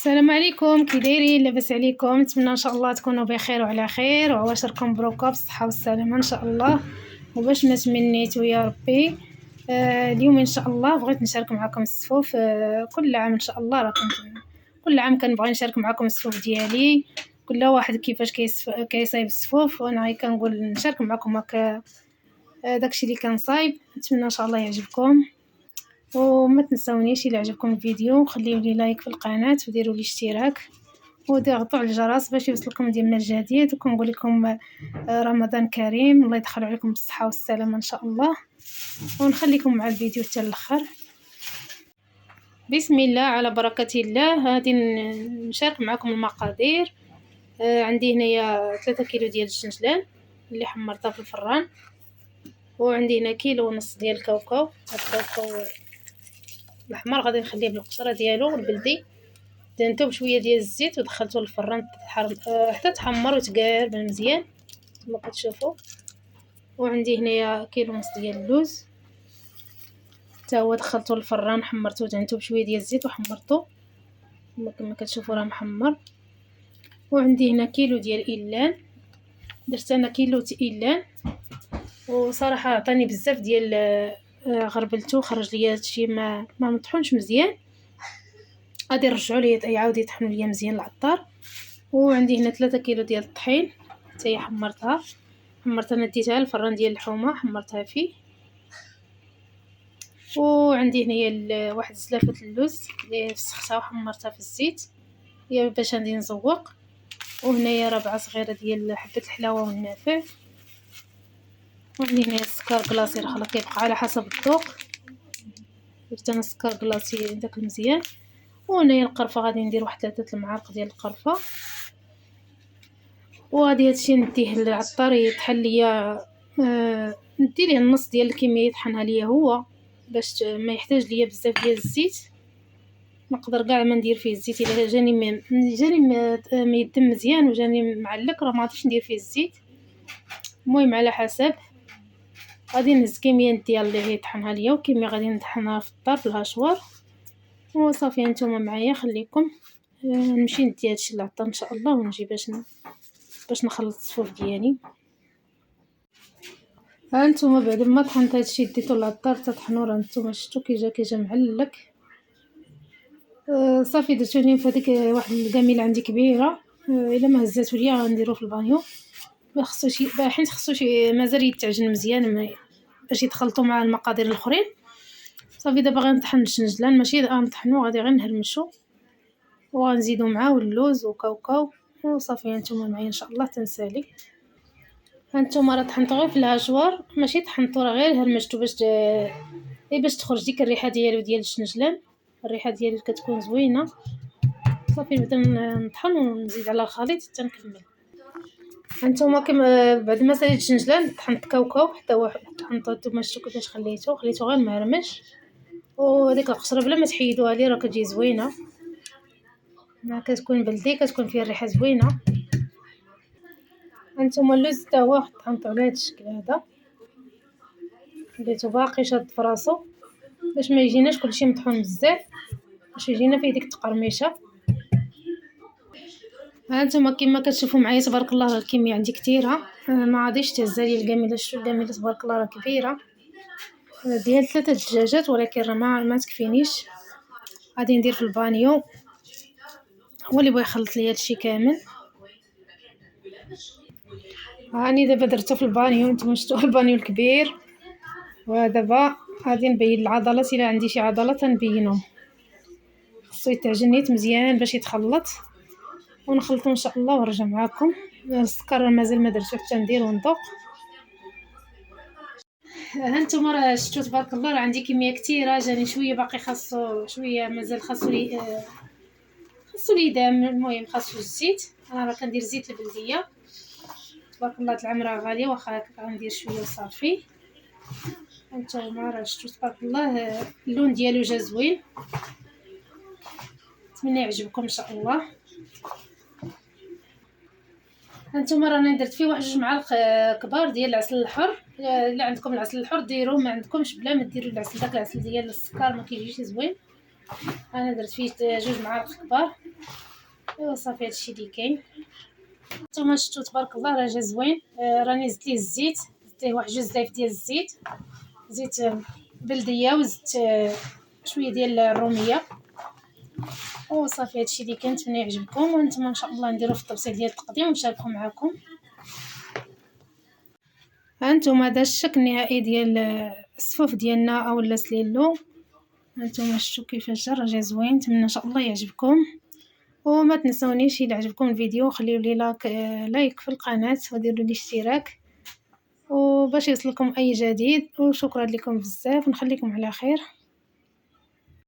السلام عليكم، كي دايرين؟ لاباس عليكم؟ نتمنى ان شاء الله تكونوا بخير وعلى خير وعواشركم مبروكه بالصحه والسلامه ان شاء الله وباش ما تمنيتو يا ربي. اليوم ان شاء الله بغيت نشارك معكم الصفوف. كل عام ان شاء الله كل عام كنبغي نشارك معكم الصفوف ديالي، كل واحد كيفاش كيصايب الصفوف، وانا غير كنقول نشارك معكم هكا داكشي اللي كنصايب. نتمنى ان شاء الله يعجبكم، وما تنسونيش الى عجبكم الفيديو خليو لي لايك في القناه وديروا لي اشتراك وضغطوا على الجرس باش يوصلكم ديما الجديد. وكنقول لكم رمضان كريم، الله يدخل عليكم بالصحه والسلامه ان شاء الله، ونخليكم مع الفيديو حتى الاخر. بسم الله على بركه الله. غادي نشارك معكم المقادير. عندي هنايا 3 كيلو ديال الجنجلان اللي حمرتها في الفران، وعندي هنا كيلو ونص ديال الكاوكاو. الكاوكاو الاحمر غادي نخليه بالقشره ديالو البلدي، دهنته بشويه ديال الزيت ودخلته للفران حتى تحمر وتقارب مزيان كما كتشوفوا. وعندي هنايا كيلو ونص ديال اللوز حتى هو دخلته للفران، حمرته ودهنته بشويه ديال الزيت وحمرته كما كتشوفوا راه محمر. وعندي هنا كيلو ديال إيلان، درت انا كيلو إيلان، وصراحه عطاني بزاف ديال غربلته خرج ليا هادشي ما مطحونش مزيان، غادي نرجعوا ليه يعاود يطحنوا ليا مزيان العطار. وعندي هنا 3 كيلو ديال الطحين حتى هي حمرتها انا ديتها الفران ديال الحومه حمرتها فيه. وعندي هنايا واحد زلافه اللوز اللي فسختها وحمرتها في الزيت هي باش غادي نزوق. وهنايا ربعه صغيره ديال حبه الحلاوه والنافع. وعندي هنا السكر كلاصي راه كيبقى على حسب الذوق، درت انا السكر كلاصي داك المزيان. وهنايا القرفه غادي ندير واحد 3 المعالق ديال القرفه، وغادي هادشي نديه للعطار يطحن ليا. ندير ليه النص ديال الكميه يطحنها ليا هو باش ما يحتاج ليا بزاف ديال الزيت. نقدر كاع ما ندير فيه الزيت الا جاني ما يدم مزيان وجاني معلك راه ما غاديش ندير فيه الزيت. المهم على حسب، غادي نهز كميه ديال اللي هي يطحنها ليا وكميه غادي نطحنها في الدار بالهاشوار. وصافي نتوما معايا خليكم نمشي ندي هادشي للعطار ان شاء الله ونجي باش نخلط الصفوف ديالي. ها نتوما بعد ما طحنت هادشي ديتو للعطار تطحنوا، راه نتوما شفتوا كي جا معلك. صافي درتو لي في هذيك واحد الكاميله عندي كبيره. الا ما هزاتو ليا غنديرو في البانيو، ما خصوش حيت خصو مازال يتعجن مزيان باش يتخلطوا مع المقادير الاخرين. صافي دابا غنطحن الجنجلان، ماشي غنطحنو، غادي غير نهرمشو وغنزيدو معاه اللوز وكاوكاو. وصافي نتوما معايا ان شاء الله تنسالي. هانتوما راه طحنتو غير في الهاشوار، ماشي طحنتو راه غير هرمشتو باش تخرج ديك الريحه ديالو ديال الجنجلان. الريحه ديالو كتكون زوينه. صافي نبدا نطحن ونزيد على الخليط حتى نكمل. هانتوما كما بعد ما ساليت الجنجلان طحنت كاوكاو حتى هو طحنتو. نتوما شفتوا كيفاش خليته غير مهرمش. وديك القشره بلا ما تحيدوها لي راه كتجي زوينه، ما كتكون بلدي كتكون فيها الريحه زوينه. هانتوما اللوز حتى هو طحنتو على هذا الشكل هذا، خليته باقي شاد فراسو باش ما يجيناش كلشي مطحون بزاف، باش يجينا فيه ديك التقرميشه. هانتوما كما كتشوفوا معايا تبارك الله الكميه عندي كثيره، ما غاديش تهزا لي الكاميله. شوف الكاميله تبارك الله راه كبيره ديال 3 دجاجات، ولكن راه ما تكفينيش. غادي ندير في البانيو، هو اللي بغى يخلط لي هادشي كامل. هاني دابا درته في البانيو، نتوما شفتوا البانيو الكبير. ودابا غادي نبين العضلات، الا عندي شي عضلات نبينهم. خصو يتعجن نيت مزيان باش يتخلط، ونخلطو ان شاء الله ونرجع معكم. السكر مازال ما درتو حتى ندير ونذوق. هانتوما راه شفتوا تبارك الله راه عندي كميه كثيره، جاني شويه باقي خاصو شويه مازال خاصو لي دام. المهم خاصو الزيت، انا راه كندير زيت البلديه تبارك الله. العمره غاليه واخا غندير شويه وصافي. هانتوما راه شفتوا تبارك الله اللون ديالو جا زوين، نتمنى يعجبكم ان شاء الله. هانتوما راني درت فيه واحد 2 معالق كبار ديال العسل الحر. الا عندكم العسل الحر ديروه، ما عندكمش بلا ما ديروا العسل، داك العسل ديال السكر ما كيجيش زوين. انا درت فيه 2 معالق كبار. ايوا صافي هادشي اللي كاين. نتوما شفتوا تبارك الله راه جا زوين. راني زدت ليه الزيت، زدت ليه واحد 2 زايف ديال الزيت، زيت بلديه، وزدت شويه ديال الروميه. وصافي هادشي اللي كان. نتمنى يعجبكم، وانتم ان شاء الله نديرو في التبسيط ديال التقديم ونشاركو معكم. هانتوما هذا الشكل النهائي ديال الصفوف ديالنا اولا سليلو. هانتوما شفتوا كيفاش جا زوين. نتمنى ان شاء الله يعجبكم، وما تنسونيش الا عجبكم الفيديو خليوا لي لايك في القناه وديروا لي اشتراك وباش يوصلكم اي جديد. وشكرا لكم بزاف، ونخليكم على خير.